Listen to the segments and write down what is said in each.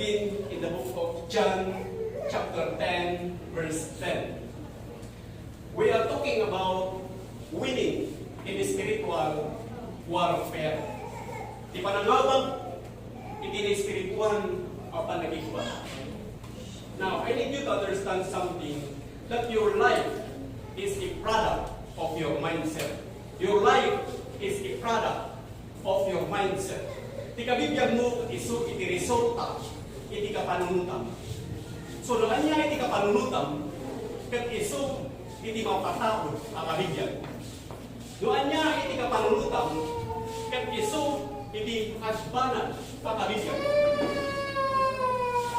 seen in the book of John, chapter 10, verse 10. We are talking about winning in spiritual warfare. Di panangabang, iti spiritual apa nagigba. Now, I need you to understand something, that your life is a product of your mindset. Your life is a product of your mindset. Ti kabibiyag mo, iso iti resulta, iti kapanunutam. So, noon niya iti kapanunutam, kat iso iti mapatapod ang kabibiyag. Noon niya iti kapanunutam, kat iso iti asbanan ang kabibiyag.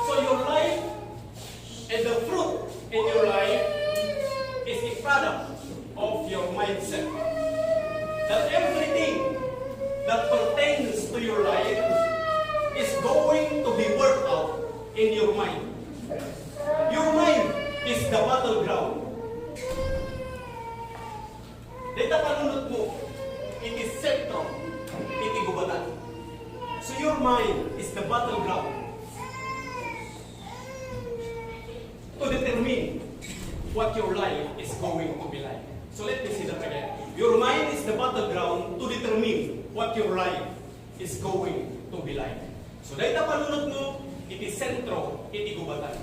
So, your life and the fruit in your life is a product of your mindset. That everything that pertains to your life is going to be worked out in your mind. Your mind is the battleground. Dito panunod mo, it is sentro, iti gubatan. So your mind is the battleground to determine what your life is going to be like. So let me say that again. Your mind is the battleground to determine what your life is going to be like. So dahil na panunod mo, iti sentro, iti gubatan.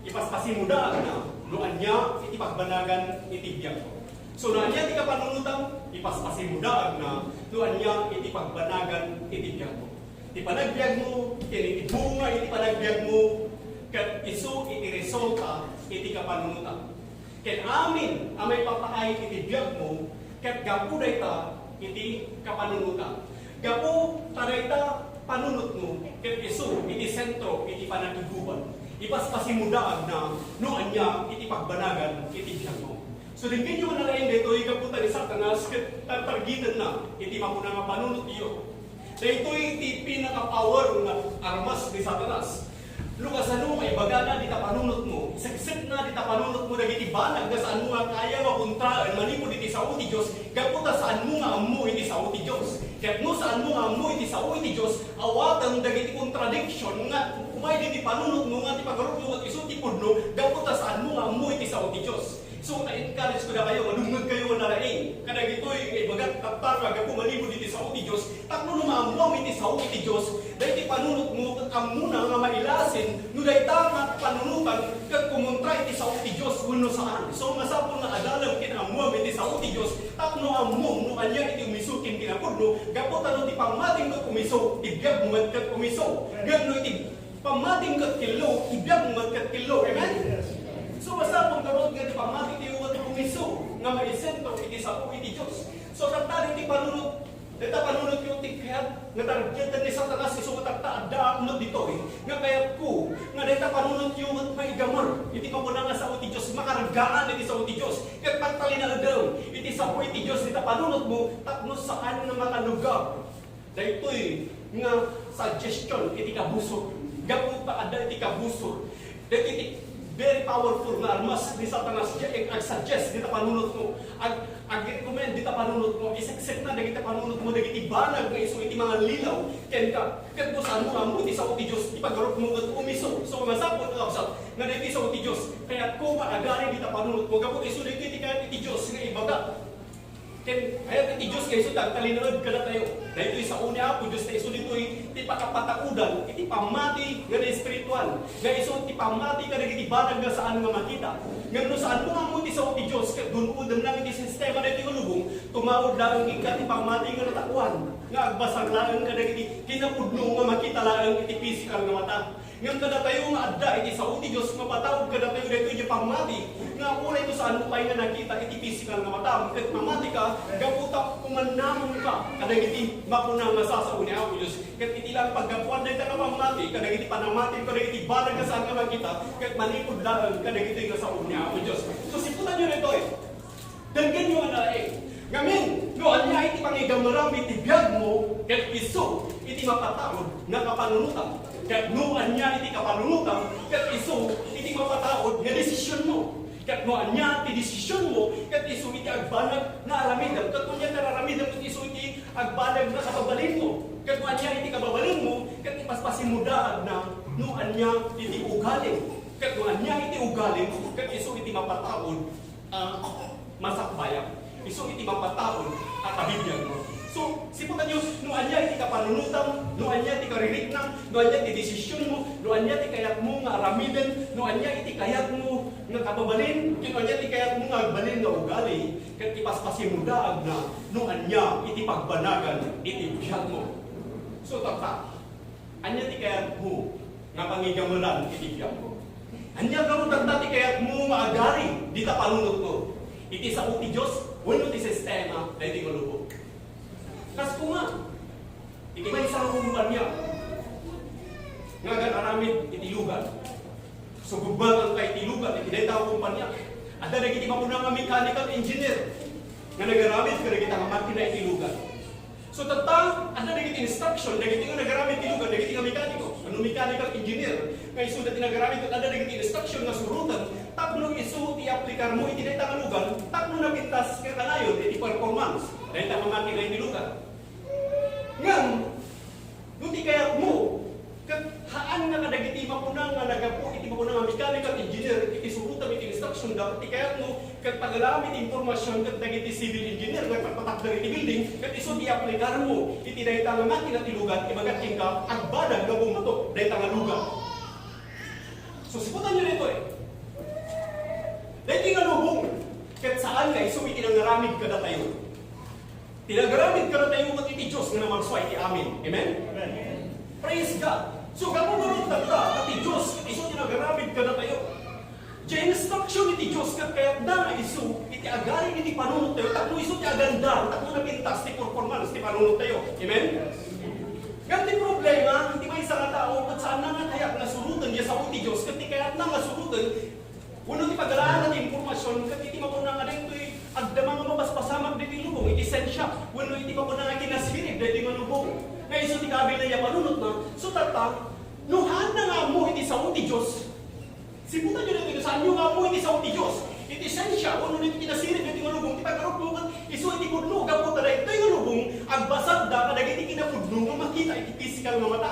Ipaspasimuda na, noan niya, iti pagbanagan, iti biyag ko. So noan niya, iti kapanunutan, ipaspasimuda na, noan niya, iti pagbanagan, iti biyag ko. Iti panagbiag mo, iti bunga, iti panagbiag mo, kat iso, iti resulta, iti kapanunutan. Ket amin, amay papakain iti biyag mo, ket gapu dayta iti kapanunutan. Gapu tarayta panunot mo, ket iso iti sentro iti panagiguban. Ipaspasimudaan na noan niya iti pagbanagan iti biyag mo. So dinggin nyo na lain dito, ikaputan ni Satanas, ket targitan na iti mamuna nga panunot iyo. Dito iti pinaka-power nga armas ni Satanas. Lukas ano may bagana dita panunot mo, saksit na dita panunot mo dagiti banag na saan mo nga kaya mapuntraan manipod iti sao ti Dios, gaputa saan mo nga ammo iti sao ti Dios. Ket no saan mo nga ammo iti sao ti Dios, awatan dagiti contradiction nga umay diti panunot mo nga ti pagarup mo at isu ti pudno, gaputa saan mo nga ammo iti sao ti Dios. So na-encourage ko na kayo, madungag kayo na laing. Kada gito'y bagat tatarag ako manipod iti sao ti Dios, takno lumamwam iti sao ti Dios, dahil ti panunot mo kat amuna nga mailasin, no dahil tama panunutan kat kumontra iti sao ti Dios uno saan. So masapon na adalam kinamwam iti sao ti Dios, takno amom no anya iti umisukin kinapudno, gaputan no ti pamating kat umiso, ibiyag mo kat umiso. Gano iti pamating kat kilo, ibiyag mo kat kilo. Amen? So masapon karot nga ti pamating ti uwat umiso, nga maisento iti sao iti Dios. So katali ti panunot, dita panunod yung tikhat, nga targetan ni Satanas, iso mataktaada unod dito nga kaya ko, nga dita panunod yung maigamar, iti mapuna nga sa uti Diyos, makargaan iti sa uti Diyos, kaya pagtalina daw, iti sa uti Diyos, dita panunod mo, takno saan nga mga lugar. Dahito'y nga suggestion, iti kabusor, gapunta ada iti kabusor, dahil iti very powerful na armas ni Satanas, ag-suggest, dita panunod mo, ag-recommend dita panunot mo, isakset na dagiti panunot mo, dagiti banag nga iso iti mga lilaw, ken ka, ken po saan mo nga mo, iti sa uti Diyos, ipagarot mo at umiso. So masapot na kapsat, nga dagiti sa uti Diyos, kaya ko maagari dita panunot mo, gabot iso dito iti kaya iti Diyos, nga ibaga. Ken, kaya iti Diyos, kaya iso talinod ka na tayo. Dahil ito sa unya po, Diyos na iso dito iti pakapatakudan, iti pamati nga na espiritual, nga iso iti pamati ka dagiti banag nga saan nga makita. Ngano saan mo nga mo iti sa uti Diyos, kaya dunudam lang iti sistema na iti ulubong, tumawad lang ikat iti pamati nga natakuan, nga agbasag lang ka dagiti kinapudno nga makita lang iti physical nga mata. Ngayon kada tayo nga adda iti sa uti Diyos, mapatawag kada tayo dito iti pamati, nga una ito saan mo pa nga nakita iti physical nga mata. Kat mamati ka, gaputa kumanamon ka, kadagiti mapuna nga sa unya ako Diyos. Kat iti lang paggapuan na ito ka pamati, kadagiti panamati, kadagiti balag ka saan ka makita, kat manipod lang kadagiti nga sa unya ako Diyos. So siputan nyo nito Danggan nyo na ngamin, no, anya iti pangigamarami iti biyag mo, kat iso, iti mapataod na kapanunutan. Kat no, anya iti kapanunutan, kat iso, iti mapataod na desisyon mo. Kat no, anya iti desisyon mo, kat iso, iti agbanag na aramidam. Kat kung yan nararamidam, kat iso, iti agbanag na kababalin mo. Kat no, anya iti kababalin mo, kat ipaspas pasimudaad na nuan niya iti ugaling. Kat nuan niya iti ugaling, kat iso iti mapataon masakbayan. Iso iti mapataon at abibyan mo. So, siputan nyo, nuan niya iti kapanunutang, nuan niya iti kaririknang, nuan niya iti desisyon mo, nuan niya iti kayat mo nga aramiden, nuan niya iti kayat mo nga kababalin, nuan niya iti kayat mo nga agbalin nga ugali, kat ipaspasimudaag na nuan niya iti pagbanagan iti biyag mo. So, tata, anya ti kayat mo nga pangigamalan iti biyag mo. Anya garo tata ti kayat mo nga agari dita panunot mo. Iti sa uti Diyos, wano ti sistema na iti malubog. Kas ko nga, iti may isang kumpanya nga gan-aramid iti lugar. So gubagan ka iti lugar, iti daitaw kumpanya. Ada na iti mapunang nga mechanical engineer nga nagaramid ka na kita nga makina iti lugar. So tata, ada na iti instruction, nagiti nga nagaramid iti lugar, nagiti nga mekaniko, ano mechanical engineer. Nga iso na tinagaramid ka, ada na iti instruction nga surutan, tapno iso i-aplikar mo iti daitaw nga lugar, tapno na pintas ka kanayon iti performance. Dahil na makina iti lugar. Ngam, nuti kaya mo, haan nga kadagiti mapunang nga nagapo, iti mapunang nga mechanical engineer, iti surutan iti instruction, dapat kaya mo, kat pagalamit informasyon, kat dagiti civil engineer, nga pagpatakdar iti building, kat iso i-aplikar mo, iti dahil nga makina iti lugar, ibagating ka, agbadag nga bumato, dahil nga lugar. So, siputan nyo nito dahil nga lubong, kat saan nga iso itinangaramid ka na tayo. Tinagaramid ka na tayo kat iti Diyos nga naman sway iti amin. Amen? Amen. Praise God. So, gamo-garot na ka, kat iti Diyos, iso tinagaramid ka na tayo. Diya instruction iti Diyos, kat kaya na nga iso, iti agarin iti panunod tayo, takno iso ti agandar, takno na pintas, ti performance, ti panunod tayo. Amen? Ganti problema, hindi may isang tao, kat saan na nga kaya na surutan diya sa uti Diyos, kat kaya na nga surutan, uno ti pagalaan natin informasyon, kat iti mapuna nga dito agdamang nga mabaspasamag dito lubong, iti sensya, uno iti mapuna nga kinasirib dito nga lubong. Nga iso ti kabil na iya panunot na, so tata, nuhan na nga mo iti sa uti Diyos. Siputan nyo dito, saan nyo nga mo iti sa uti Diyos. Iti sensya, uno iti kinasirib dito nga lubong, ti pagkarot mo kat iso iti kudno, gapo tada ito nga lubong, agbasad da, kadagiti kinakudno nga makita, iti physical nga mata.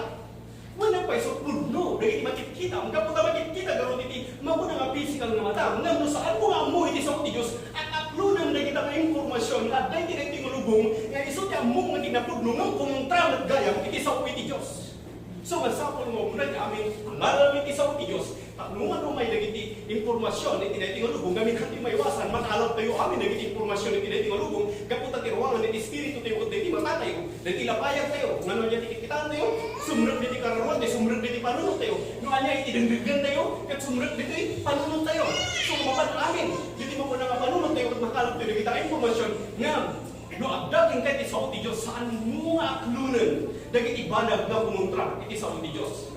Wala pa iso kudno, dagiti makikita, ang gapo ta makikita, garo iti mapuna nga physical nga mata. Nga no saan mo nga mo iti sa uti Diyos, at aklunan na kita nga informasyon, at dahil iti nga lubong, nga iso ti among nga tinapudno, nga kumontra at gayam, iti sa uti Diyos. So, masapol mo muna amin, maraming iti sa uti Diyos, taknungan mo may nagiti informasyon, iti na iti nga lubong, gamit hati maiwasan, matalab tayo amin nagiti informasyon, iti na iti nga lubong, kaputa ti ruangan, iti spirito tayo, at iti mata tayo, iti lapayag tayo, ngano niya tikikitaan tayo, sumrag iti karuan tayo, sumrag iti panunod tayo, noan niya iti dengdegan tayo, kat sumrag iti panunod tayo. So, mapan amin, iti mo po nga panunod tayo, at makalap tayo, nagita informasyon, nga, no agdating ka iti sa uti Diyos, saan mo nga aklunan, dagiti banag na pumuntra, iti sa uti Diyos.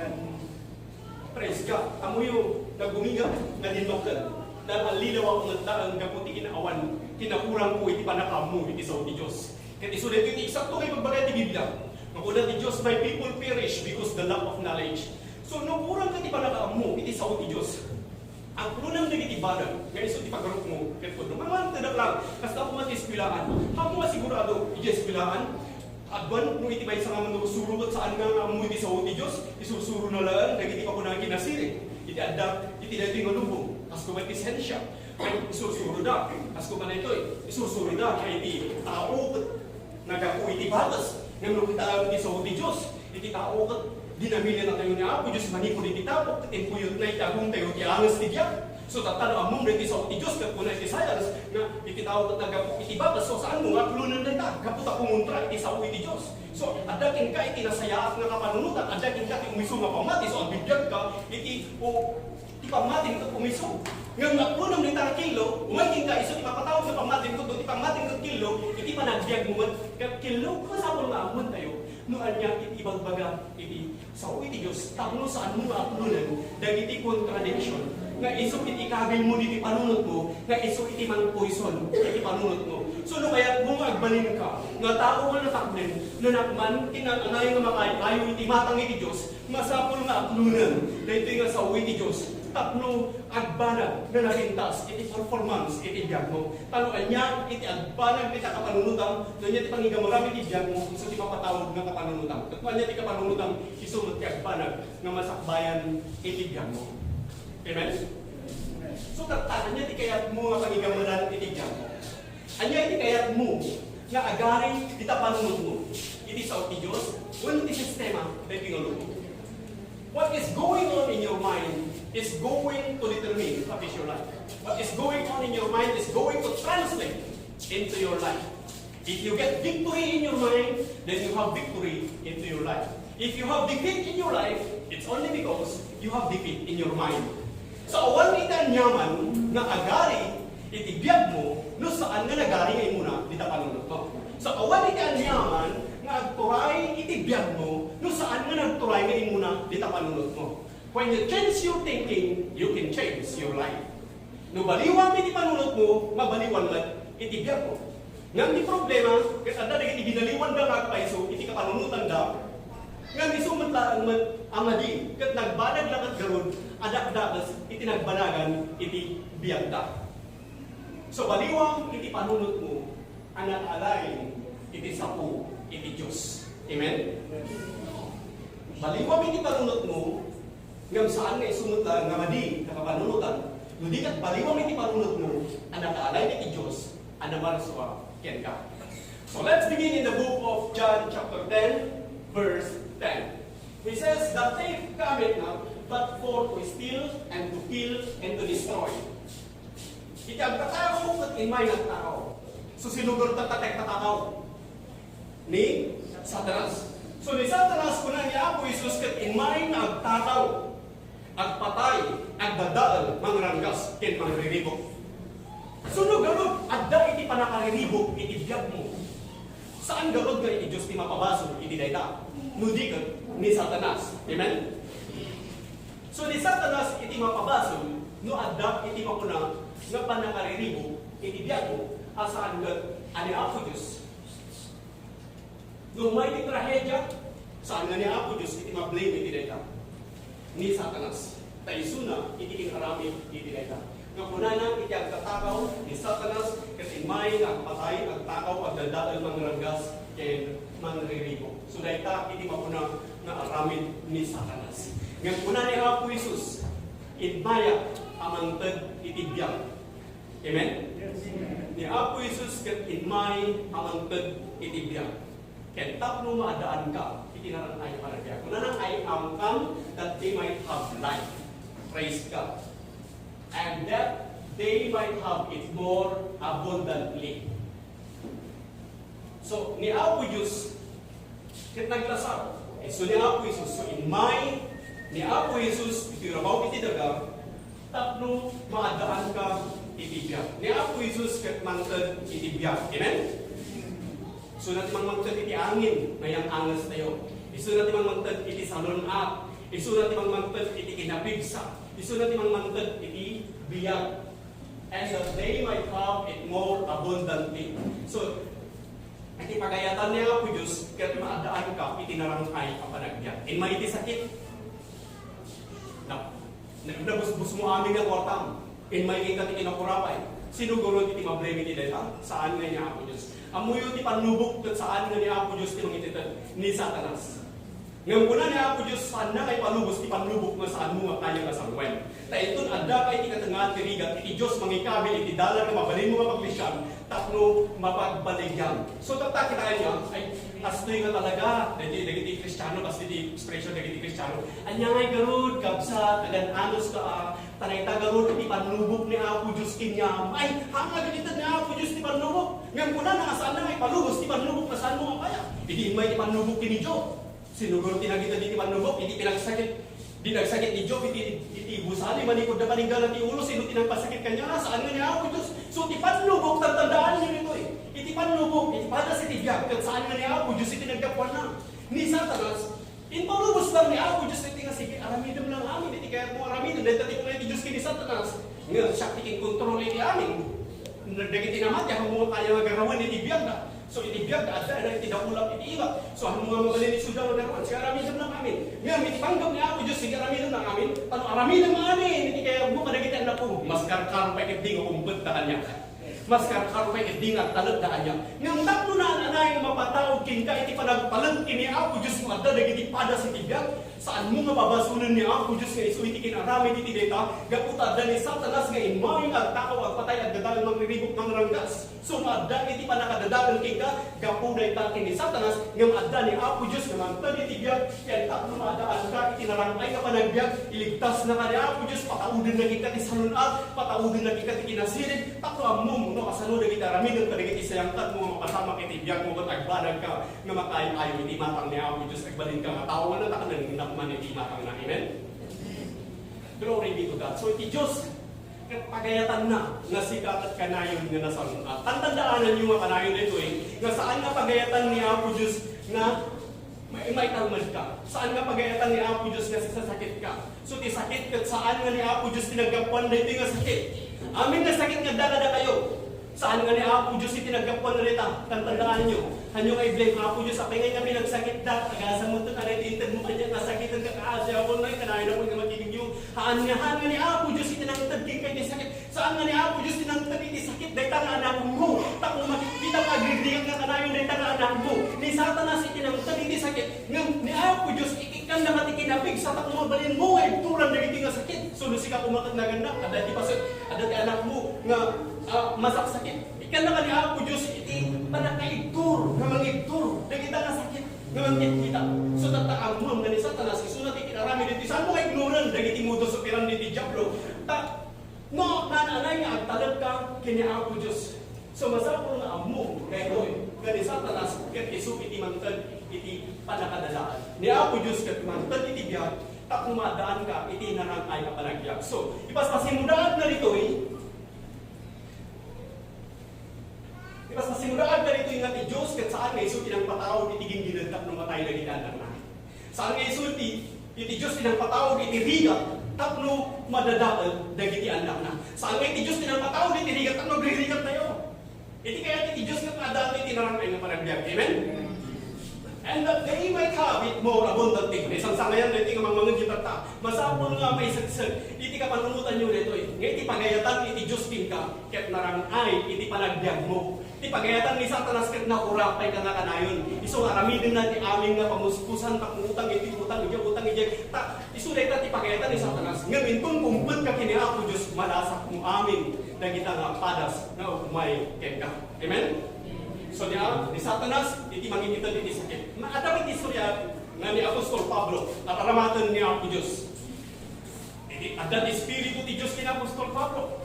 Praise God. Amo yung nagumiga, nalinbakan. Dahil ang lilaw ako ng daang gaputi kinaawan, kinakurang ko iti panakamu, iti sa uti Diyos. Kaya iso dito iti eksakto kay pagbagay iti Biblia. Makulat ti Diyos, my people perish because the lack of knowledge. So, no kurang ka ti panakamu, iti sa uti Diyos. Ang kulunang naging ibadan, nga iso ti paggarot mo, kaya po, naman tadak lang, kasi ako mati-espilaan. Ako masigurado, i-espilaan, agwan, nung iti ba isang naman sururot saan nga mo iti sa uti Diyos, isusuro na lang, nagiti pa ko na kinasiri. Iti adak, iti dati nga lubong, kas ko mati sensya, kaya isusuro da, kas ko man ito isusuro da, kaya iti tao, nagapu iti batas, nga nung kita iti sa uti Diyos, iti tao kat, dinamili na tayo ni Apo, Diyos manipod iti tapok, timpuyot na itagong tayo, ti angas ti Diyak. So tatalo among iti sa uti Diyos, kat kuna iti sayas, nga iti tao kat nagapok iti batas, so saan mo nga klunan na ita, kaputa kumuntra iti sa uti Diyos. So adaking ka iti nasayaat nga kapanunutan, adaking ka iti umiso nga pamati, so ang bidyag ka, iti pamating ka umiso. Nga maklunan na ita kilo, umaging ka, iso ipapatawag sa pamating ko, iti pamating ka kilo, iti panagbiag mo, kilo, kasapol nga amon tayo, noan niya iti ibagbaga, iti sa uti Diyos, tapno saan mo nga aklunan, dagiti contradiction, nga iso iti kabil mo diti panunot mo, nga iso iti man poison iti panunot mo. So no kaya kung agbalin ka, nga tao nga natakden, na nakman kinangay nga makayo iti matang iti Diyos, masapol nga aklunan, dahito nga sa uwi iti Diyos, tapno agbanag na narintas iti performance iti biyag mo. Taluan niya iti agbanag iti kapanunutang, doon niya iti pangigamarami iti biyag mo, iso ti mapatawag nga kapanunutang. Taluan niya iti kapanunutang, iso ti agbanag nga masakbayan iti biyag mo. Amen? So kartahan niya iti kayat mo nga pangigamarami iti biyag mo. Anya iti kayat mo nga agari ita panunot mo. Iti sa ti Diyos, wala iti sistema na tingalog mo. What is going on in your mind is going to determine what is your life. What is going on in your mind is going to translate into your life. If you get victory in your mind, then you have victory into your life. If you have defeat in your life, it's only because you have defeat in your mind. So awan ita nyaman nga agari iti biyag mo, no saan nga nagari ngayon muna, dita panunot mo. So, awan iti anyaman, nga agturay iti biyag mo, no saan nga nagturay ngayon muna, dita panunot mo. When you change your thinking, you can change your life. No baliwan iti panunot mo, mabaliwan lang iti biyag mo. Nga di problema, kasi ada iti ginaliwan da magpaiso, iti kapanunutan da, nga di sumatlaan amadi, kat nagbanag lang at garod, adak-dakas, iti nagbanagan, iti biyag da. So baliwang iti panunot mo, anak alay iti sapo iti Diyos. Amen? Baliwang iti panunot mo, ngam saan nga isunod lang nga madi, nakapanunutan, hindi kat baliwang iti panunot mo, anak alay iti Diyos, anamaraswa ken ka. So let's begin in the book of John chapter 10, verse 10. He says, "The thief cometh not, but for to steal, and to kill, and to destroy." Iti ang tatao at imay ng tao. So sinugod tatatek tatao ni Satanas. So ni Satanas kuna niya Apo Isus kat imay na agtataw, agpatay, agdadaal, mangranggas, ken mangriribok. So no garod, adda iti panakariribok iti biyag mo. Saan garod nga iti Diyos ti mapabaso iti dayta? Nudi ni Satanas. Amen? So ni Satanas iti mapabaso, no adda iti makuna nga panakariribo, iti biyago, asaan nga ani Apo Diyos. Nung may iti trahedya, saan nga ni Apo Diyos, iti mablame iti dayta ni Satanas. Taisuna, iti kinarami iti dayta. Nga punana, iti agtatakaw ni Satanas, kasi may agpatay, agtakaw, agdadaal, mangranggas, ken mangriribo. So dayta, iti mapuna nga aramid ni Satanas. Nga punana ni Apo Isus, itmaya, amantad iti biyag. Amen? Yes. Ni Apo Isus ket inmay amantad iti biyag. Ket tapno maadaan ka, iti naranay para biyag. Kunana ay come that they might have life. Praise God. And that they might have it more abundantly. So, ni Apo Diyos, ket naglasar. So, ni Apo Isus, so inmay, ni Apo Isus, iti rabaw iti daga, tapno maadaan ka itibiyag. Ni Apo Isus ket mangted itibiyag. Amen? So natin mangted iti angin, ngayang angas tayo. Isu natin mangted iti salunat. Isu natin mangted iti kinapigsa. Isu natin mangted iti biyag. And that they might have it more abundantly. So, iti pagayatan ni Apo Diyos, ket maadaan ka iti narangay a panagbiag. In may iti sakit. Nabusbus mo aming nga kwartam. In may ikat ikinapurapay. Sinugurot iti mablemi ti dayta. Saan nga niya Apo Diyos? Amuyo ti panlubok kat saan nga niya Apo Diyos ti mangititan ni Satanas. Ngayon po na niya Apo Diyos saan na kay palubos ti panlubok nga saan mo nga kanya kasangwen. Ta iton adda kay ti katangahan ti rigat iti Diyos mangikabil iti dalan nga mabalin mo mapaglisyan tapno mapagbaligyan. So tata kita niya ay astoy nga talaga dagiti Kristiyano basta di expression dagiti Kristiyano. Anya ngay garud kabsa tagan anos ka tanay tagarud iti panlubok ni Apo Diyos kinya. Ay hanga ginitan ni Apo Diyos ti panlubok. Ngayon po na saan na ngay palubos ti panlubok na saan mo nga kaya. Idi may ti panlubok ni Job. Sinuguro tinagita di panlubok, iti pinagsakit, di nagsakit ni Job, iti busali, manikod na paninggalan ti ulo, sino tinagpasakit kanya, saan nga niya Apo Diyos? So, iti panlubok, tandaan niyo nito eh. Iti panlubok, iti patas iti biyag, kat saan nga niya Apo Diyos, iti nagdapuan na. Ni Satanas, in palubos lang ni Apo Diyos, iti nga sige, aramidam lang amin, iti kaya mo aramidam, dahil tati ko na iti Diyos kini Satanas, iti amin. Nagdagiti naman, yung mga kaya nga garawan, itibiyag na. So itibiyag na, ada iti daulap, iti iba. So ang mga mabalin iti sudan na garawan, siya aramidan ng amin. Ngayon, itipanggap niya ako, Diyos, sige aramidan ng amin. Ano, aramidan ng amin, iti kaya mo kadagiti anak ko. Mas karkar pa ikit nga kumpet na kanya. Mas karkar pa ikit nga talag na kanya. Ngayon, tatlo na anay mapatawag kinka, iti panagpalang kini ako, Diyos, mo adda, dagiti pada sa itibiyag. Saan mo nga babasunan niya ako, Diyos nga iso, iti kinarami iti deta, gaputa da ni Satanas nga imay agtakaw agpatay at dadal magribok ng ranggas. So maadda iti panakadadagal kinka, gapuday takin ni Satanas, nga maadda ni Apo Diyos, nga mantad iti biyag, kaya tatlo maadaan ka, iti narangay ka panagbiag, iligtas na ka ni Apo Diyos, pataudin na kita ti salunat, pataudin na kita ti kinasirid, tatlo ammo, no, kasano na kita raminan, kadagiti sayangkat mo, makasamak iti biyag mo, ba't agbanag ka, nga makain-ayo iti matang ni Apo Diyos, agbalin ka, matawan na takan man iti matang na, amen? Glory be to God. So iti Diyos, pagayatan na, nga sikat at kanayon nga nasalunat. Tandaanan niyo mga kanayon dito nga saan nga pagayatan ni Apo Diyos nga may kalmad ka. Saan nga pagayatan ni Apo Diyos nga sasakit ka. So ti sakit kat saan nga ni Apo Diyos tinagapuan na ito nga sakit. Amin nga sakit nga dalada kayo. Saan nga ni Apo Diyos itinagapuan na rita. Tandaan niyo. Hanyo kay blame Apo Diyos. Apay nga kami nagsakit da. Tagasan mo ito na rin. Intad mo kanya. Nasakitan ka kaasya. Ako na kanayon ako nga magiging yung. Haan nga ni Apo Diyos itinangtad kay kayo sakit. Saan nga ni Apo Diyos itinangtad iti sakit. Dahil tanga anak mo. Tako makikita pagridigan nga kanayon. Dahil tanga anak mo. Ni Satanas itinangtad iti sakit. Nga ni Apo Diyos ikikan na katikinapig. Sa tako mabalin mo. Ay turan na iti nga sakit. So lusika kumakat na ganda. Ada di pasok. Ada ti anak mo. Nga masak sakit. Ikan na ka ni Apo Diyos iti panakaigtur. Nga mangigtur. Dagita nga sakit. Nga mangkit kita. So tatakang mo nga ni Satanas. Isunat ikinarami dito. Saan mo ignoran? Dagiti mo to supiran diti Diablo. No, nananay nga agtalag ka kini Apo Diyos. So masapol na amo kay Noy. Nga ni Satanas. Kat isu iti mantad iti panakadalaan. Ni Apo Diyos kat mantad iti biyag. Tak kumadaan ka iti narangay ka panagbiag. So ipaspasimudaan na rito Ipas masimudaan ka rito yung ati Diyos kat saan nga iso tinang patawag itiging ginagtap ng matay na ginanak na. Saan nga iso iti Diyos tinang patawag iti rigat tapno madadakal dagiti anak na. Saan nga iti Diyos tinang patawag iti rigat tapno gririgat tayo. Iti kaya iti Diyos nga kadati iti narangay nga panagbiag. Amen? And that they might have it more abundantly. Isang sangayan na iti nga mga gitata. Masapon nga may sagsag. Iti ka panunutan nyo nito Nga iti pagayatan iti Diyos din ka. Ket narangay iti panagbiag mo. Iti pagayatan ni Satanas ket nakurapay ka nga kanayon. Iso aramidin na ti amin nga pamuspusan takutang iti utang iti. Isulay ta ti pagayatan ni Satanas. Nga mintong kumpet ka kini Apo Diyos malasak mo amin. Dagita nga padas nga umay ket ka. Amen? So ni Satanas, iti mangingitan iti sakit. Maadapit istorya nga ni Apostol Pablo at aramatan ni Apo Diyos. Iti adat espiritu ti Diyos kina Apostol Pablo.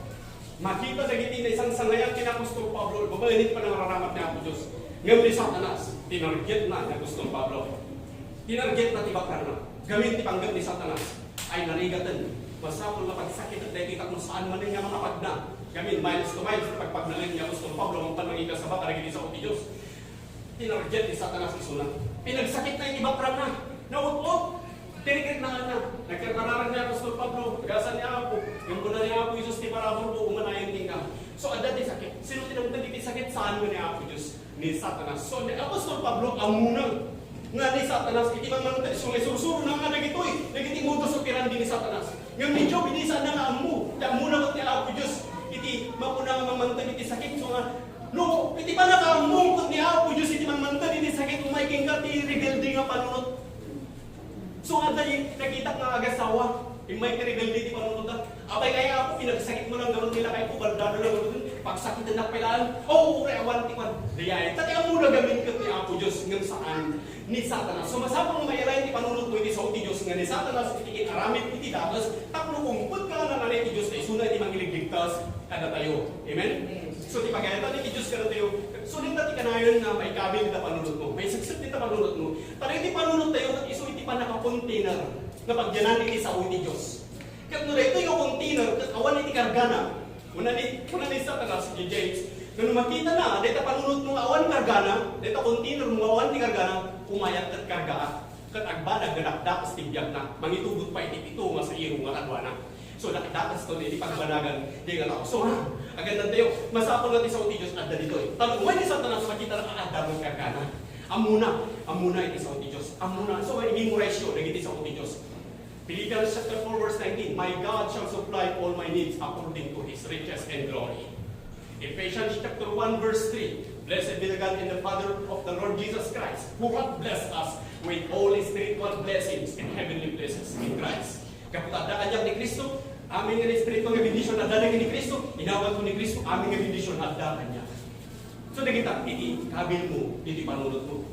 Makita na iti na isang sangayan kina Apostol Pablo, babayanit pa ng raramat ni Apo Diyos. Ngayon ni Satanas, tinarget na ni Apostol Pablo. Tinarget na tibakar na. Gamit ti panggap ni Satanas ay narigatan. Masapol na pagsakit at dahil kita kung saan man nga mga pagna. Gamin, miles to miles, pagpagnalan niya Apostol Pablo, ang panmangigas sa baka, nagiging sa uti Diyos. Tinarget ni Satanas isunan. Pinagsakit na yung ibang pram na. Naut-ut. Tinigit na na. Nagkarararan niya Apostol Pablo. Pagasan niya Apo. Yung kuna niya Apo, Isus ti parabol po, umanayin tingka. So, adat ni sakit. Sino tinagdan iti sakit? Saan mo ni Apo Diyos? Ni Satanas. So, ni Apostol Pablo, ang munang. Nga ni Satanas, iti man so may susuro na nga nagitoy. Nagiti mo sa piran din ni Satanas. Ngayon ni Job, binisa na nga amu. Kaya muna ni Apo Diyos. Iti mapuna nga mamantag iti sakit. So nga, no, iti pa nakamungkot ni Apo Diyos, iti mamantag iti sakit. Umayking ka, ti rebelde nga panunot. So nga dahil nakita nga agasawa. May rebelde iti panunot. Abay kaya ako, pinagsakit mo lang gano'n nila kay Kubaldado lang gano'n. Pagsakitan na pilaan, reawan tikwan. Dayay, tati ang muna gamit ka ni Apo Diyos ng saan ni Satanas. So masapang mayalain ti panunod mo iti sa uti Diyos nga ni Satanas iti aramid iti datas tapno kumput ka na nanay ti Diyos ay sunay ti mangiligligtas kada tayo. Amen? So ti pagayatan iti Diyos kada tayo. So din ti kanayon na may kabil na panunod mo. May suksat ti panunod mo. Para iti panunod tayo at iso iti panaka-container na pagyanan iti sa uti Diyos. Kat no ito yung container kat awan iti kargana. Una ni Satanas si James. Nung makita na, dito panunod mong awan kargana, dito container mong awan ti kargana, umayat at kargaan. Kat agba nagganakdak sa tibiyag na, mangitugot pa iti ito nga sa iro nga kadwana. So nakitakas to ni pagbanagan di nga tao. So agad tayo masapol natin sa uti Diyos adda dito eh. Talo man sa tanan sa makita na adda ka kana. Amuna iti sa uti Diyos. Amuna so i-memorize yo dagiti sa uti Diyos. Philippians chapter 4 verse 19, my God shall supply all my needs according to His riches and glory. Ephesians chapter 1 verse 3, blessed be the God and the Father of the Lord Jesus Christ, who hath blessed us with all spiritual blessings and heavenly blessings in Christ. Kapag adaan ni Kristo, aming nga spiritual nga bendisyon adaan ni Kristo, inawat ko ni Kristo, aming nga bendisyon adaan niya. So nakita, iti kabil mo, iti panunod mo,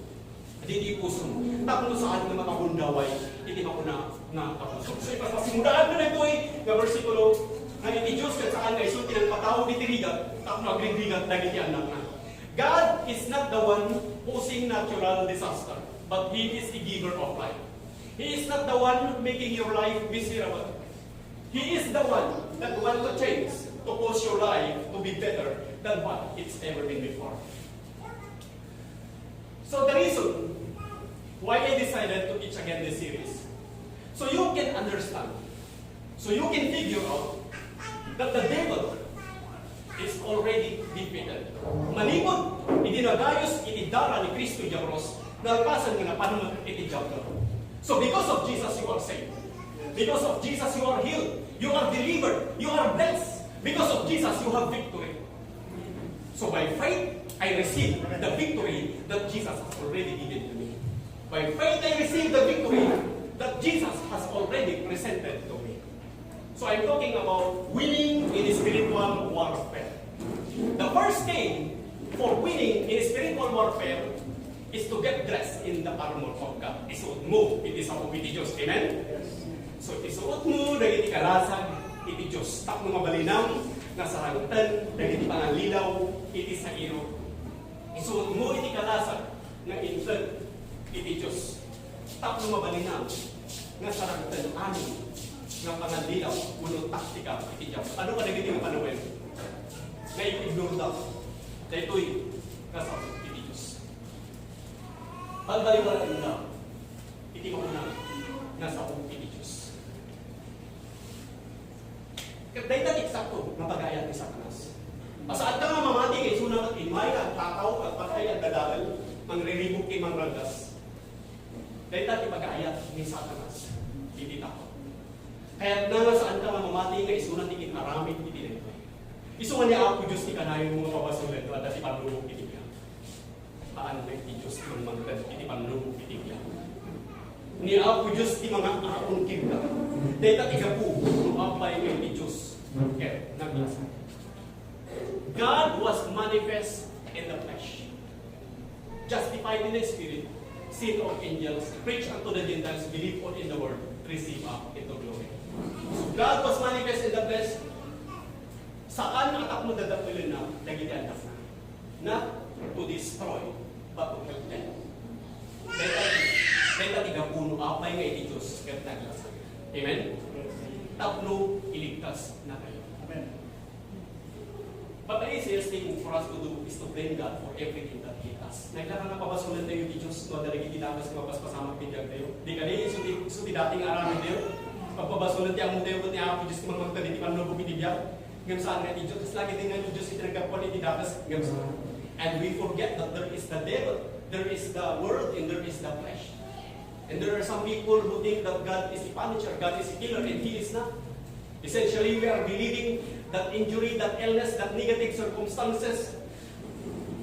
iti puso mo. Tapos saan nga makabundaway, iti makuna na kapuso. So ipapasimulaan mo na ito nga versikulo, na iti Diyos kat saan nga isulti ng patawag iti rigat, tapos magrigat dagiti anak na. God is not the one causing natural disaster, but He is the giver of life. He is not the one making your life miserable. He is the one that wants to change, to cause your life to be better than what it's ever been before. So the reason why I decided to teach again this series, so you can understand, so you can figure out that the devil is already defeated. Malibot, idinagayos, itidara ni Kristo Diablos, nalpasan nga na panunod iti Diablo. So because of Jesus, you are saved. Because of Jesus, you are healed. You are delivered. You are blessed. Because of Jesus, you have victory. So by faith, I receive the victory that Jesus has already given to me. By faith, I receive the victory that Jesus has already presented to me. So I'm talking about winning in spiritual warfare. The first thing for winning in spiritual warfare is to get dressed in the armor of God. Isuot mo, iti sa iti Diyos. Amen? So isuot mo, dagiti kalasag, iti Diyos. Tap mo mabalinaw, nasa hagutan, dagiti panganlilaw, iti sa iro. Isuot mo, iti kalasag, na insan, iti Diyos. Tap mo mabalinaw, nasa hagutan, amin, ng panganlilaw, unong taktika, iti Diyos. Ano ka dagiti ng panawin? Na i-ignore daw. Dahil ito'y nasa iti Diyos. Pagbaliwala na, iti mo na, nasa iti Diyos. Dahil natin eksakto, napagayat ni Satanas. Pasaan ka nga mamati kay sunang at imay, at takaw, at patay, at dadagal, ang riribok kay mang ragas. Dahil natin pagayat ni Satanas, iti takot. Kaya nga saan ka nga mamati kay sunang tikin aramid, iti nito. Iso nga niya ako, Diyos, ikanayon mga pabasulit, at iti panlubog, iti niya. Paano na iti Diyos, iti mangtad, iti panlubog, iti niya. Ni ako, Diyos, iti mga akong kita. Dahil natin ikapu, apay kay iti Diyos. Kaya, naglasa. God was manifest in the flesh. Justified in the Spirit, seen of angels, preached unto the Gentiles, believe on in the word, receive up into glory. So God was manifest in the flesh. Saan ang atak mo dadapulin na naging anak na? Not to destroy, but to help them. Dahil igapuno, apay nga iti Diyos, kat naglasa. Amen? Tapno, iligtas na kayo. Amen. But the easiest thing for us to do is to blame God for everything that He does. Naglakan na pabasulan tayo di Diyos, no, dalagi tinakas nga paspasama pinjag tayo. Di ka niya, suti dating aramin tayo. Pagpabasulan tayo mo tayo, buti ako Diyos kung magtali, di pa nung pinibiyag. Ngam saan nga di Diyos, tapos lagi din nga Diyos itinagkapuan, itinakas, ngam saan. And we forget that there is the devil, there is the world, and there is the flesh. And there are some people who think that God is a punisher, God is a killer, and He is not. Essentially, we are believing that injury, that illness, that negative circumstances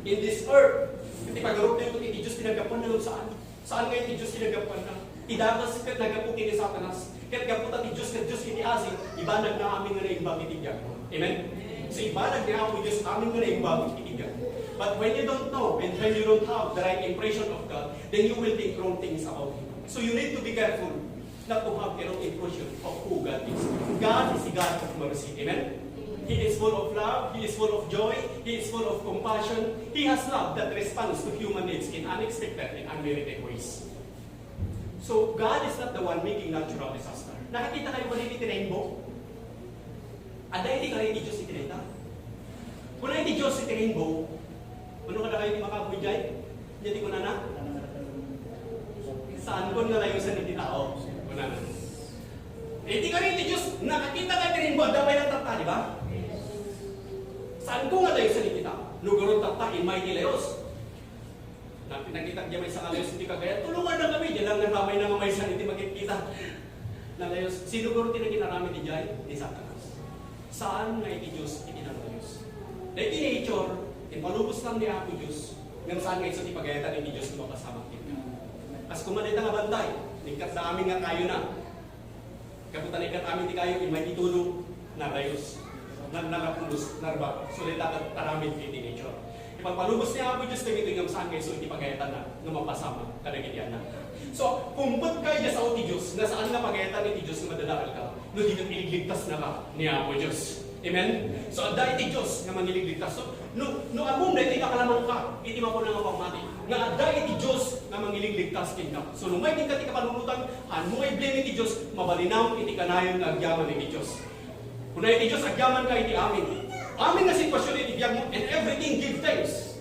in this earth. Kasi pag-arop na ito, iti Diyos tinagapuan na saan? Saan nga iti Diyos tinagapuan na? Idagas kat nagapu kini Satanas. Kat gaputa ti Diyos kat Diyos kini asi, ibanag na aming nga naimbag itigyan. Amen? So ibanag na ako Diyos aming nga naimbag itigyan. But when you don't know, and when you don't have the right impression of God, then you will think wrong things about Him. So you need to be careful not to have a wrong impression of who God is. God is a God of mercy. Amen? He is full of love, He is full of joy, He is full of compassion. He has love that responds to human needs in unexpected and unmerited ways. So God is not the one making natural disaster. Nakakita kayo ba dito rainbow? Ada hindi ka rin ni Diyos itinita? Kung na hindi Diyos iti rainbow, ano ka na kayo di makabudjay? Hindi ko na na? Saan ko nalayo sa hindi tao? Kuna na. Iti ka rin ti Diyos, nakakita ka rin mo, damay ng tata, di ba? Saan ko nga tayo sa kita? Lugarot tata, imay nilayos. Nakita niya may sa kalayos, hindi kagaya, tulungan na kami, diyan lang nagmamay na mamay sa hindi magkikita. Nalayos, sino guro tinaginarami ni Jai? Ni Satanas. Saan nga iti Diyos itinalayos? Dahil nature, palubos lang ni Apo Diyos, ng saan nga iso ipagayatan ni Diyos na mapasama kita. As kumanay nga bantay, ningkat sa amin nga kayo na. Kaputan ikat amin di kayo, may itulong na layos, na nakapulos, narba, sulit at taramid iti nature. Ipagpalubos niya Apo Diyos kami ito yung saan kayo so ipagayatan na mapasama kadagitian na. So, kung ba't kayo sa uti Diyos, na saan nga pagayatan ni Diyos na madadakal ka, no di ka iligligtas na ka ni Apo Diyos. Amen? So, adda iti Diyos nga mangiligligtas. So, no among na iti kakalamang ka, iti mako na nga pagmati. Nga adda iti Diyos nga mangiligligtas kinka. So, nung may tingkat iti kapanulutan, mo ay blame iti Diyos, mabalinaw iti kanayon nga agyaman iti Diyos. Kung na iti Diyos, agyaman ka iti amin. Amin na sitwasyon iti biyag mo, and everything give thanks.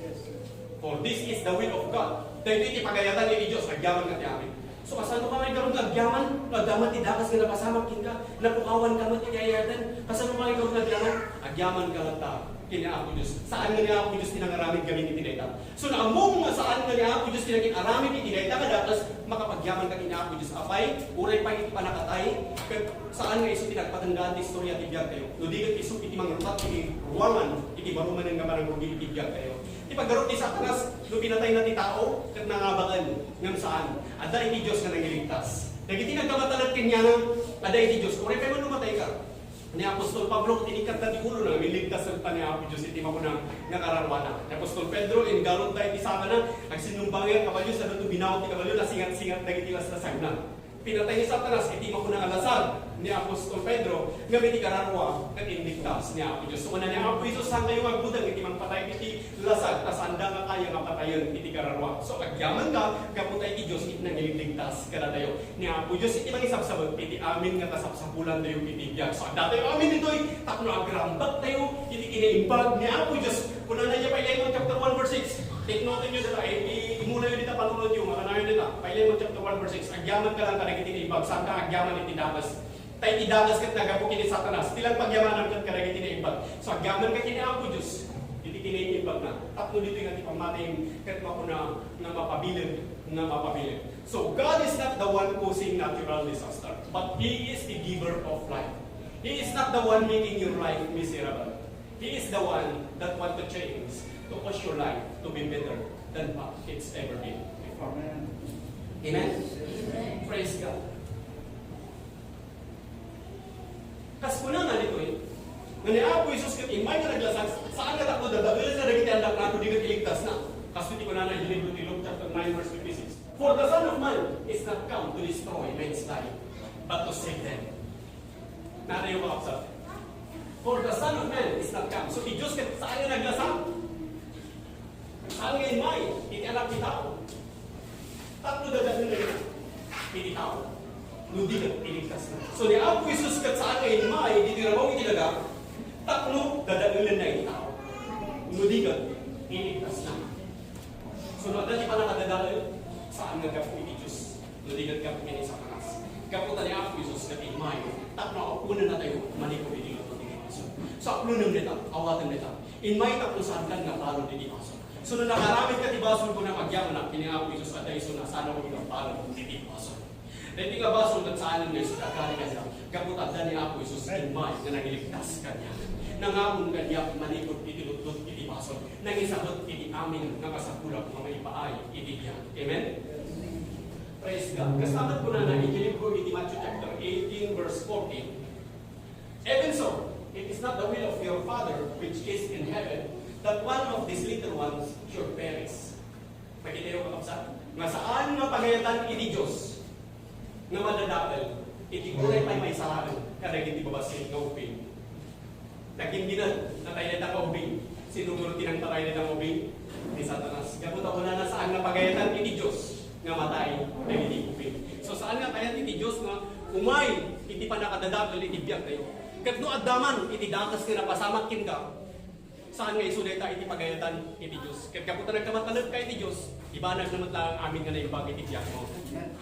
For this is the will of God. Dahil iti pagayatan iti Diyos, agyaman ka iti amin. So, kasano ka may karoon agyaman? Agyaman ti dakas nga napasamak kinka, napukawan ka mo iti ayatan. Kasano ka may karoon agyaman? Agyaman ka lang ta. Kini Apo Diyos. Saan nga ni Apo Diyos tinangaramid kami iti dayta? So, naamong nga saan nga ni Apo Diyos tinagin-aramid iti dayta ka datas makapagyaman ka kini Apo Diyos. Apay, uray pa iti panakatay. Saan nga iso tinagpatandaan ti istorya ti biyag kayo? No di iti iso iti mangrutat iti ruwangan, iti baruman ng gamarang rugi iti biyag kayo. Iti paggarot ti Satanas, no pinatay na ti tao, kat nangabakan ngam saan? Ada iti Diyos nga nangiligtas. Dagiti nagkamatalat kanya nga, ada iti Diyos. Kung rin kayo lumatay ka, ni Apostol Pablo, tinikat na di ulo na, miligtas sa pa ni Apo Diyos, iti mo na nakararwana. Ni Apostol Pedro, ingalot tayo iti sama na, nagsinumbangin kabalyo, sa doon binawat ti kabalyo, nasingat-singat na iti laslasag na. Pinatay ni Satanas, iti mo na alasal ni Apostol Pedro, ngayon iti kararwa, at inligtas ni Apo Diyos. So, una ni Apo Diyos, saan kayo magbudang, iti mangpatay iti lasag, tas anda nga kaya nga patayon iti kararwa. So, agyaman ka, kaputay iti Diyos, iti nangiligtas kada tayo. Ni Apo Diyos, iti mangisapsabot, iti amin nga tasapsapulan tayo iti biyag. So, anda tayo amin ito'y, tapno agrambak tayo, iti kinaimbag ni Apo Diyos. Kuna na niya pa Philemon chapter 1 verse 6. Take note nyo dito, imula yun dito, panunod yung mga nayon dito. Philemon chapter 1 verse 6. Agyaman ka lang kada iti ibag, saan ka agyaman iti damas. Tayo idagas kat nagapo kini Satanas. Tilang pagyamanan kat kada iti ibag. So agyaman ka kini Apo Diyos. Iti kini ibag na. Tapno dito yung ati pamatay kat makuna na mapabilin. So God is not the one causing natural disaster, but He is the giver of life. He is not the one making your life miserable. He is the one that want to change, to cause your life to be better than what it's ever been before. Amen? Amen? Praise God. Kas kuna nga dito nga ni Apo Isus kat imay nga naglasag, saan ka tako dadagil sa dagiti andak nato di kat iligtas na. Kas di ko na yung libro ti Luke chapter 9 verse 56. For the Son of Man is not come to destroy men's life, but to save them. Nana yung makapsat. For the Son of Man is not come. So, Diyos kat saan nga naglasang? Saan nga imay? Iti anak ni tao. Tatlo dadagin na yun. Iti tao. Ludi na, iligtas na. So, ni Apo Isus kat saan nga imay, iti rabaw iti daga, tatlo dadagin na iti tao. Ludi ka, iligtas na. So, dati pa nakadadala yun, saan nga kapo iti Diyos? Ludi ka kapo iti Satanas. Kaputan ni Apo Isus kat imay, tatlo ako na tayo, malikot iti sa aklunan nita, awatan nita. In may tapusan kan nga palo di baso. So na nakaramit ka ti baso ko na magyaman na kiniapo Isus at iso na sana ko ng palo di baso. Dahil nga baso kat saan nga Isus akali kanya. Kaputan ni Apo Isus in may nga nagiligtas kanya. Nangapon kanya manikot iti lutot iti baso. Nangisabot iti amin nga kasapulak nga maipaay iti biyan. Amen? Praise God. Kasamat ko na iti libro iti Matthew chapter 18 verse 14. Even so, it is not the will of your Father which is in heaven that one of these little ones should perish. Makita yung kakapsa? Nga saan nga pagayatan iti Diyos nga madadapel, iti kulay pa'y may salaman kada iti babasin nga uping. Naging ginan na tayo nita ka uping. Sinunod tinang tayo nita uping ni Satanas. Kaputa ko na saan nga pagayatan iti Diyos nga matay na iti uping. So saan nga pagayatan iti Diyos nga umay iti panakadadapel iti biyag tayo. Kat no addaman, iti dakas nga napasamakin ka. Saan nga isuleta iti pagayatan iti Diyos. Kat kaputa nagkamatalag ka iti Diyos, ibanag naman lang amin nga na ibag iti biyak mo.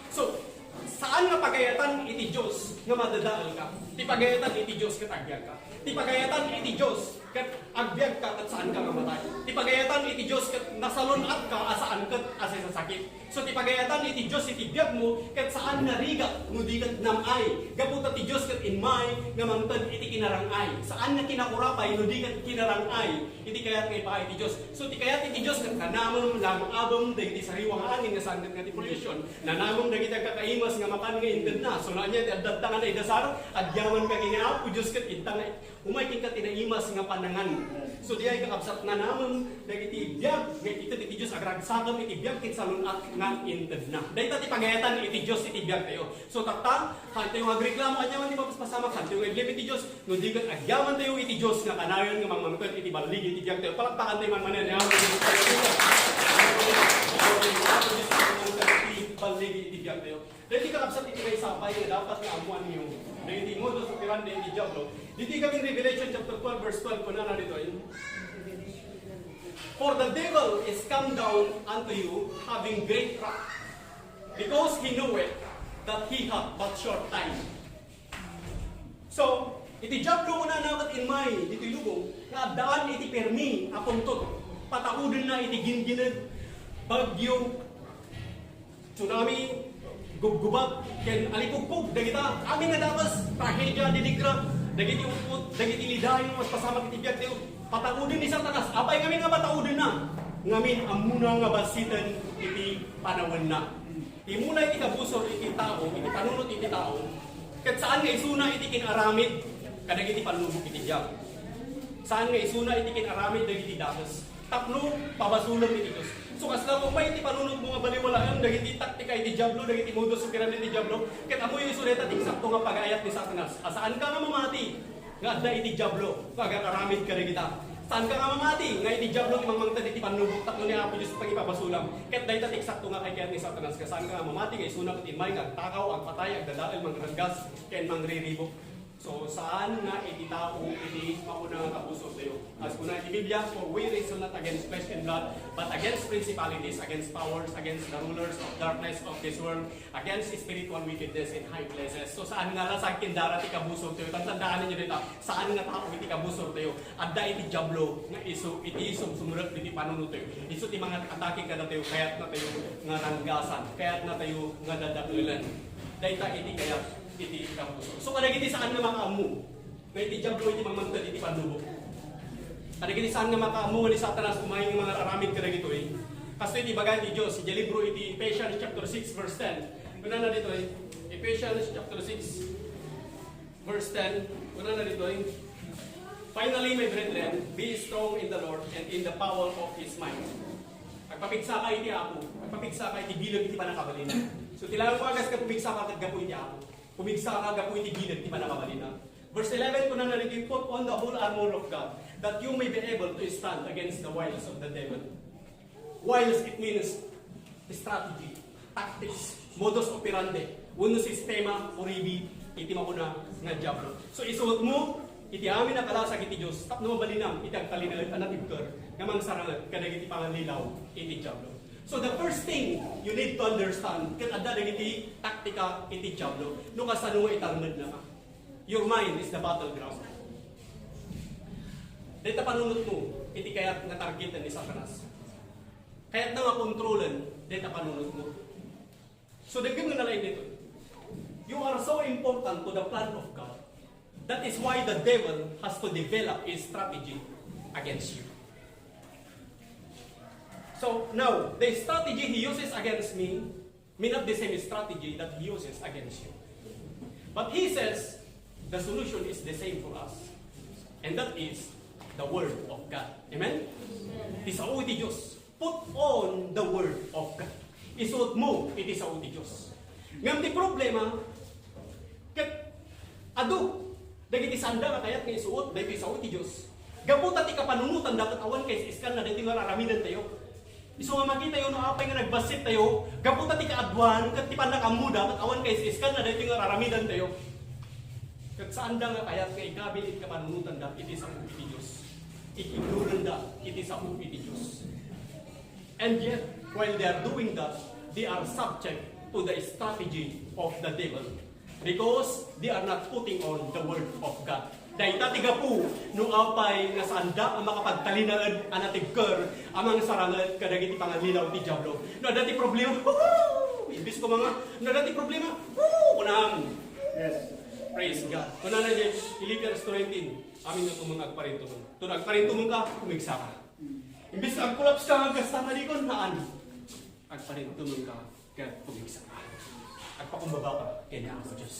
So, Saan nga pagayatan iti Diyos nga madadaal ka? Ti pagayatan iti Diyos kat agbyag ka. Ti pagayatan iti Diyos kat agbyag ka kat saan ka mamatay. Ti pagayatan iti Diyos kat nasalunat ka asaan kat asa sa sakit. So ti pagayatan iti Diyos iti biyag mo kat saan narigat no di kat namay. Gaputa ti Diyos kat inmay nga mangtad iti kinarangay. Saan nga kinakurapay no di kat kinarangay. Iti kayat nga ipa iti Diyos. So ti kayat iti Diyos kat kanamom lamang abom dagiti sariwang angin nga saan kat nga pollution. Nanamom dagiti kakaimas nga makan nga indad na. So na niya ti addatangan ay dasar adyaman ka giniapo Diyos kat intang umay king ka tinaimas nga panangan. So di ay kakabsat na namon dagiti biyag nga iti iti Diyos agragsakam iti biyag ket salunat nga indad na. Dayta ti pagayatan iti Diyos iti biyag tayo. So takta kanto yung agreklamo adyaman ti mapaspasamak kanto yung aglim iti Diyos no di kat agyaman tayo iti Diyos nga kanayon nga mamangkot iti balig iti biyag tayo. Palakpakan tayo man manen ya. Balig iti biyag tayo. Dahil di kakabsat iti may sapay na dapat na amuan niyo. Dahil di mo doon sa pirande iti Diablo. Dito kaming Revelation chapter 12 verse 12 ko na dito yun. For the devil is come down unto you having great wrath, because he knoweth that he hath but short time. So, iti Diablo mo na namat in mind, dito lubong, nga daan iti permi, apuntot, pataudin na iti ginginad, bagyo, tsunami, gubgubat, ken alipugpug, dagita, amin nga dapas, trahedya, dinigra, dagiti upot, dagiti lidayon, mas pasamak iti biyag, tayo, pataudin ni Satanas, apay kami nga pataudin na, ngamin amuna nga basitan iti panawan na. Imuna iti kabusor iti tao, iti panunot iti tao, ket saan nga isuna iti kinaramid, kadag iti panlubok iti biyag. Saan nga isuna iti kinaramid, dagiti datos. Tapno, pabasulam iti Diyos. So kasla kung may iti panunod mga baliwalaan, dagiti taktika iti Diablo, dagiti modus operandi iti Diablo, ket amoy isuleta tiksakto nga pagayat ni Satanas. Asaan ka nga mamati? Nga adda iti Diablo, pagakaramid ka kita. Saan ka nga mamati? Nga iti Diablo imamangtad iti panlubok takno ni Apo Diyos pagipabasulam. Ket dayta tiksakto nga kay kayat ni Satanas. Saan ka nga mamati? Nga isunat iti may nga takaw, ang patay, ang dadael, mangranggas, ken mangriribok. So, saan nga iti tao, iti mauna nga kapuso tayo? As kuna iti Biblia, for we wrestle not against flesh and blood, but against principalities, against powers, against the rulers of darkness of this world, against spiritual wickedness in high places. So, saan nga lasag kindara iti kabuso tayo? Tandaan niyo dito, saan nga tao iti kabuso tayo? Adda iti Diablo, nga iso, iti iso, sumulat iti panunod tayo. Iso ti mga atake ka na tayo, kaya't na tayo nga ranggasan, kaya't na tayo nga dadakulan. Dayta iti kayat, iti kapuso. So kadag iti saan nga makaamu? Nga iti Diablo iti mamantad iti panlubok. Kadag iti saan nga makaamu nga ni Satanas kumain ng mga aramid kadag ito eh. Kaso iti bagay ni Diyos, iti libro iti Ephesians chapter 6 verse 10. Kuna na dito eh. Ephesians chapter 6 verse 10. Kuna na dito eh. Finally, my brethren, be strong in the Lord and in the power of His might. Agpapigsa ka iti ako. Agpapigsa ka iti bilang iti panakabalin. So tilalang mo agas ka pumigsa ka at gapo iti ako. Pumigsa ka gapo iti bilang iti panakabalin. Verse 11 ko na narinig, put on the whole armor of God, that you may be able to stand against the wiles of the devil. Wiles, it means strategy, tactics, modus operandi, uno sistema, uribi, iti makuna nga Diablo. So isuot mo, iti amin na kalasag iti Diyos, tapno mabalinam, iti agtalinalit anatibker, nga mangsarangat, kadag iti panganlilaw, iti Diablo. So the first thing you need to understand, ket adda dagiti taktika iti Diablo, no kasano itarmed na ka. Your mind is the battleground. Dito panunot mo, iti kayat nga targetan ni Satanas. Kayat na nga kontrolan, dito panunot mo. So dagdag nga nalain dito. You are so important to the plan of God. That is why the devil has to develop his strategy against you. So now, the strategy he uses against me may not the same strategy that he uses against you. But he says, the solution is the same for us. And that is the Word of God. Amen? Isao iti Diyos. Put on the Word of God. Isuot mo, iti sao iti Diyos. Ngam ti problema, ket adu, dagiti sanda nga kayat nga isuot, dagiti sao iti Diyos. Gaputa ti kapanunutan dapat awan kay iskan na dito nga raramidan tayo. Iso nga makita yun, no, apay nga nagbasit tayo, gaputa ti kaadwan, kat ti panakamuda, kat awan kay iskan na dito nga raramidan tayo. Kat saan da nga kayat nga ikabilit ka panunutan da, iti sa iti Diyos. Ikigluran da, iti sa iti Diyos. And yet, while they are doing that, they are subject to the strategy of the devil. Because they are not putting on the word of God. Dahil tatiga po, no apay nga sanda ang makapagtalinaad ang atigker, amang sarangad kadagiti pangalinaw ti Diablo. No dati problema, ibis ko mga, no dati problema, kunang. Yes. Praise God. Kuna na din, Philippians 2:19, amin na itong mga agparinto mo. Ito na agparinto mo ka, kumigsa ka. Imbis na agkulaps ka, gasta ka dikon, naan. Agparinto mo ka, kaya kumigsa ka. Agpakumbaba ka, kaya niya ako Diyos.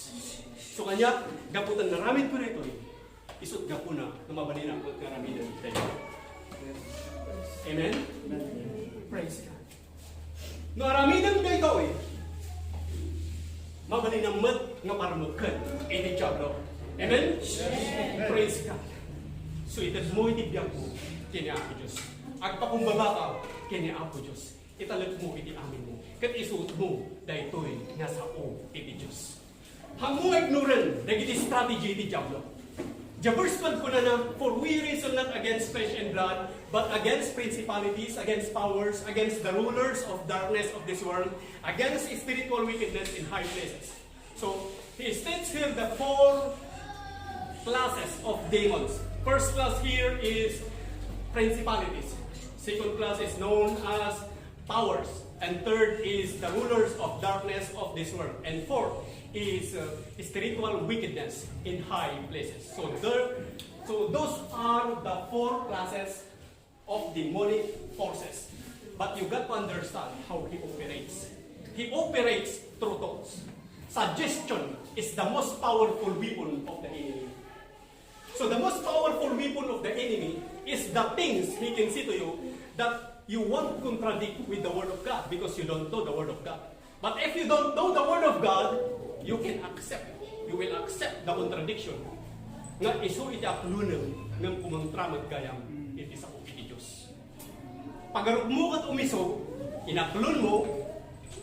So kanya, gaputan na ramid ko na ito isot gapo na mabali na ang karamihan tayo. Amen? Praise God. No aramidan kayo ito mabali na mat nga paramukan ini Diablo. Amen? Praise God. So itas mo itibiyang mo kini ako Diyos. Agpakumbaba ka kini ako Diyos. Italag mo iti amin mo. Kat isuot mo dahil ito'y nasa o iti Diyos. Hang mo ignorant dahil iti strategy iti Diablo. The verse 12 ko na, for we wrestle not against flesh and blood, but against principalities, against powers, against the rulers of darkness of this world, against spiritual wickedness in high places. So, he states here the 4 classes of demons. First class here is principalities. Second class is known as powers. And third is the rulers of darkness of this world. And fourth is spiritual wickedness in high places. So those are the 4 classes of demonic forces. But you got to understand how he operates. He operates through thoughts. Suggestion is the most powerful weapon of the enemy. So the most powerful weapon of the enemy is the things he can say to you that you won't contradict with the Word of God because you don't know the Word of God. But if you don't know the Word of God, you can accept. You will accept the contradiction. Nga iso iti aklunan ng kumantramad gayam iti sa iti Diyos. Pagarog mo kat umiso, inaklun mo,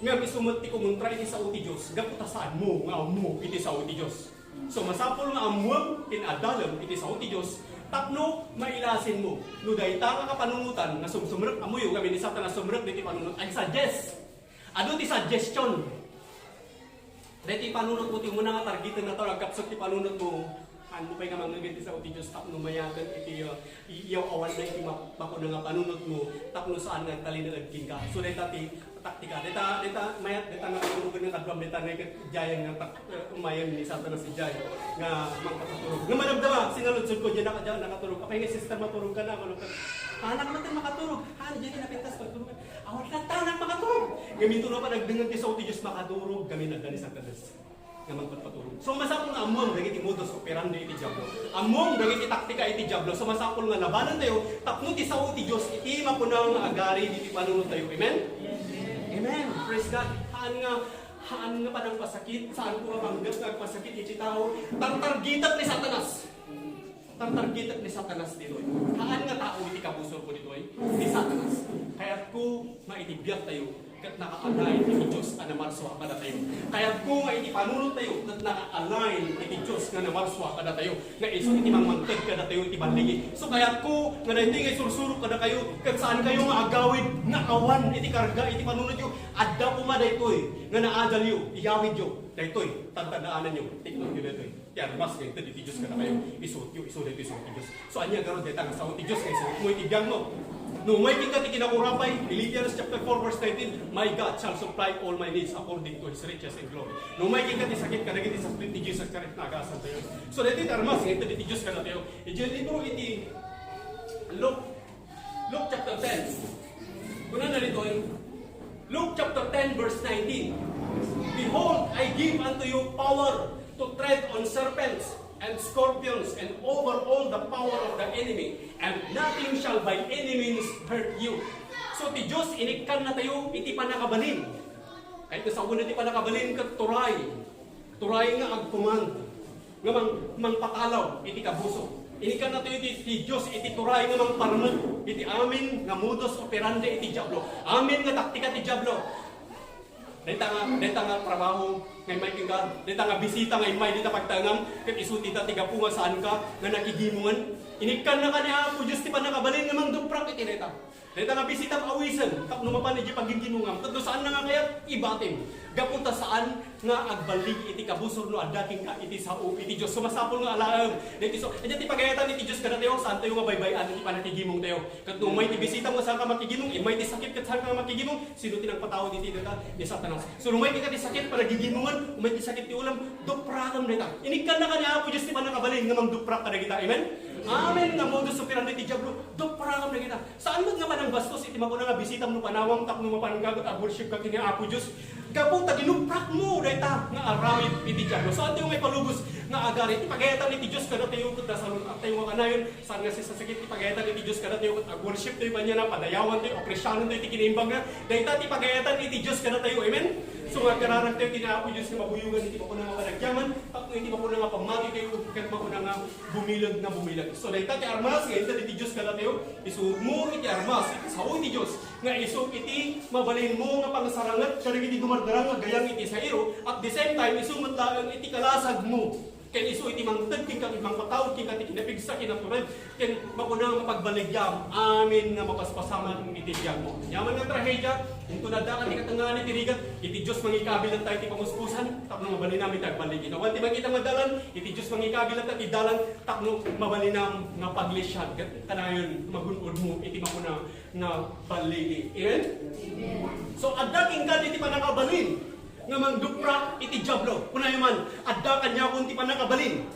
nga isumat ti kumuntra iti sa iti Diyos, gaputasaan mo nga mo iti sa iti Diyos. So masapol nga amuam tinadalam iti sa iti Diyos, tapno mailasin mo. No dahil tanga ka panunutan na sumrek amuyo kami ni Satan na sumrek diti panunut. I suggest. Ano ti suggestion? Diti panunut mo ti muna nga targetan na to nagkapsot ti panunut mo. Ano pa nga mga sa uti Diyos tapno mayagan iti iyaw awan na iti mako nga panunut mo tapno saan nga talinagin ka. So dati taktika deta mayat deta nga tulog nga kadwam deta nga jayan nga umayan ni Satan na si Jay nga magpatulog. Nga manamdama sinaludsod ko diyan nakatulog. Apay nga sister matulog ka na kuno ka. Anak natin makatulog. Ano diyan napintas pagtulog. Awan ka tanan makatulog. Gamito na pa nagdengan ti sa uti Diyos makadurog kami nagani sa tanas. Nga magpatulog. So masapol nga among dagiti modus operandi iti Diablo. Among dagiti taktika iti Diablo. So masapol nga labanan tayo tapno ti sao ti Dios iti mapunaw nga agari iti panunod tayo. Amen? Amen. Praise God. Haan nga panang pasakit, saan ko mamanggap nga pasakit iti tao, tartargitat ni Satanas. Tartargitat ni Satanas dito. Haan nga tao iti kabusor ko dito ni Satanas. Kaya ko maitibiyat tayo kat naka-align iti Diyos nga namarswa kada tayo. Kaya kung iti panunod tayo kat naka-align iti Diyos nga namarswa kada tayo. Nga iso iti mangmangtag kada tayo iti baligi. So kaya ko nga naiti nga isursurok kada kayo kat saan kayo nga agawid nga awan iti karga iti panunod yo. Adda puma daytoy nga naadal yo iyawid yo. Daytoy tantandaanan yo. Tiknon yo daytoy. Yan mas kay iti Diyos kada kayo. Iso daytoy sa iti Diyos. So anya garon dayta nga sa iti Diyos kay sa mo iti biyang mo. No, may tingkat ikinakurapay, Philippians chapter 4 verse 19, my God shall supply all my needs according to His riches and glory. No, may tingkat isakit ka nagiti sa split ni Jesus karit nagasan tayo. So, dito armas, ito dito Diyos ka na tayo. Idiyan libro iti Luke chapter 10. Kuna na rito Luke chapter 10 verse 19. Behold, I give unto you power to tread on serpents and scorpions and over all the power of the enemy, and nothing shall by any means hurt you. So ti Diyos inikkan na tayo iti panakabalin. Kahit sa una iti panakabalin kat turay nga agpuman nga mangpakalaw iti kabuso. Inikkan na tayo iti Diyos iti turay nga mangparmet iti amin nga modus operandi iti Diablo. Amin nga taktika ti Diablo. Dita nga trabaho ngay may kinggan, dita nga bisita ngay may dita pagtangam, ket isuti ta tiga punga saan ka nga nakigimungan. Inikkan na kaniya po Dios ti panakabalin nga mangduprak iti dita. Dahil na bisita awisan, tap numapan iti pagginginungam, tatlo saan na nga kaya ibatim. Gapunta saan nga agbalig iti kabusor no adaking ka iti sao iti Dios sumasapol nga alaang. Dito so, iti pagayatan iti Dios kada tayo saan tayo nga baybayan iti panakigimong tayo. Kat no may ti bisita mo saan ka makigimong, may ti sakit kat saan ka makigimong, sino tinang patawad iti data ni Satanas. So no may ti sakit para gigimongan, may ti sakit ti ulam, duprakam neta. Inikan na kanya Apo Dios ti panakabalin nga mangduprak kada kita. Amen. Amen nga modus operandi ti diablo, duprakam na kita. Saan man nga manang bastos iti makuna nga bisita mo panawang tap no mapananggagot a worship ka kini Apo Dios. Kapunta ginuprak mo dayta nga arawit iti diablo. Saan tayo may palubos nga agari iti pagayatan iti Dios kada tayo ket dasalon at tayo nga kanayon saan nga sisasakit iti pagayatan iti Dios kada tayo ket worship tayo kanya na padayawan tayo opresyonan tayo iti kinimbang nga dayta ti pagayatan iti Dios kada tayo. Amen. So nga kararag tayo kini Apo Dios nga mabuyugan iti makuna nga panagyaman tapno iti makuna nga pamati tayo ket makuna nga bumilag na bumilag. So dayta ti armas nga iti Dios kada tayo isuot mo iti armas iti sao iti Dios nga isuot iti mabalin mo nga pangsarangat kada iti dumardarang nga gayang iti sa iro at the same time isuot laang iti kalasag mo. Ken iso iti mangtad king kang ibang patawad king kati kinapigsa kinaturan ken makuna nga mapagbaligyam amin nga mapaspasaman iti diyan mo. Yaman nga trahedya into nadaan ti katangan iti rigat iti Dios mangikabilan tayo ti pamuspusan tapno mabalin namin tagbaligin. Awan ti makita madalan iti Dios mangikabilan ti dalan tapno mabalinam nga paglisyan kanayon magunod mo iti makuna nga baligi. Amen. So adda king kati ti panakabalin nga mangduprak iti diablo. Kunayo man, adda kanya kun ti panakabalin.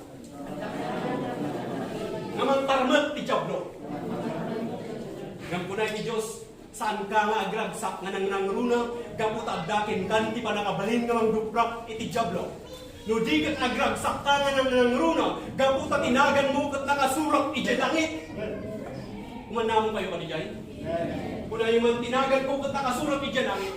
Nga mangtarmet ti diablo. Ngam kunay ti Dios saan ka nga agragsak nga nangruna gapot addakin kan ti panakabalin nga mangduprak iti diablo. No di ket agragsak ka nga nangruna gapot tinagan mo ket nakasurak iti langit. Kumanamo kayo kanijay? Kunayo man tinagan ko ket nakasurak iti langit.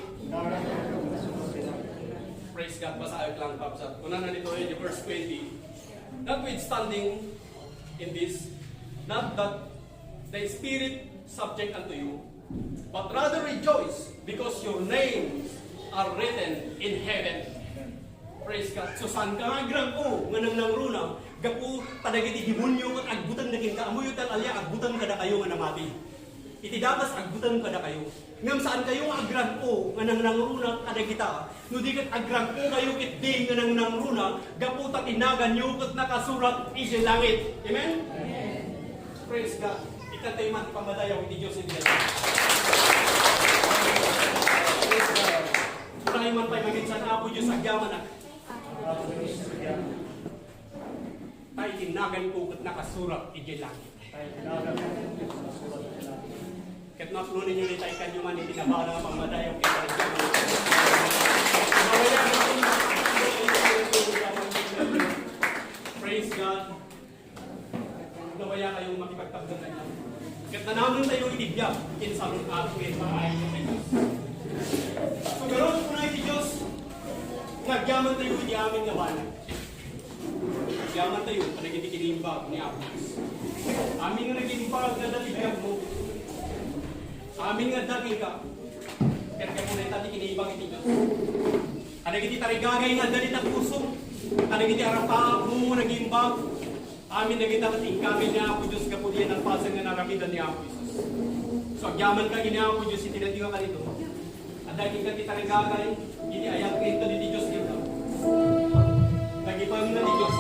Praise God, basa lang papsat. Una na nito in verse 20. Notwithstanding in this, not that the Spirit subject unto you, but rather rejoice because your names are written in heaven. Praise God. So saan ka nga grang ko, nga nang nangruna, gapu padagiti demonyo at agbutan na kin kaamuyo tal alya, agbutan kada kayo nga namati. Iti dapat agbutan kada kayo. Ngam saan kayo nga agrang ko nga nang nangruna kada kita. No di ket agrang ko kayo ket di nga nang nangruna gaputa tinagan nyo ket nakasurat iti langit. Amen? Amen. Praise God. Ikatay man pamadayaw iti Dios iti. Praise God. Kunayo man pay maginsan Apo Dios agyaman na. Tay tinagan ko ket nakasurat iti langit. Ket naplo ninyo ni tay kanyo man iti nabala nga pamadayaw iti agyaman. Praise God. Nawaya kayong makipagtabdan na niya. Kahit na namin tayo itibiyag, kinsalong ato kayo maayon ng Diyos. So ganoon po na iti Diyos, nagyaman tayo iti amin nga banag. Nagyaman tayo, panagiti kinimbag ni Apos. Amin nga naginimbag na dalibiyag mo. Amin nga daging ka. Kaya ka po na itati kinimbag iti Diyos. Anagiti tarigagay nga dalit ang puso. Anagiti arapa mo nagimbag. Amin nagita kating kami niya Apo Diyos kapulian ang pasang nga naramidan ni Apo Jesus. So agyaman ka gini Apo Diyos itinatiwa ka nito. At daging ka titarigagay, gini ayang ka ito ni Diyos dito. Nagipang na ni Diyos,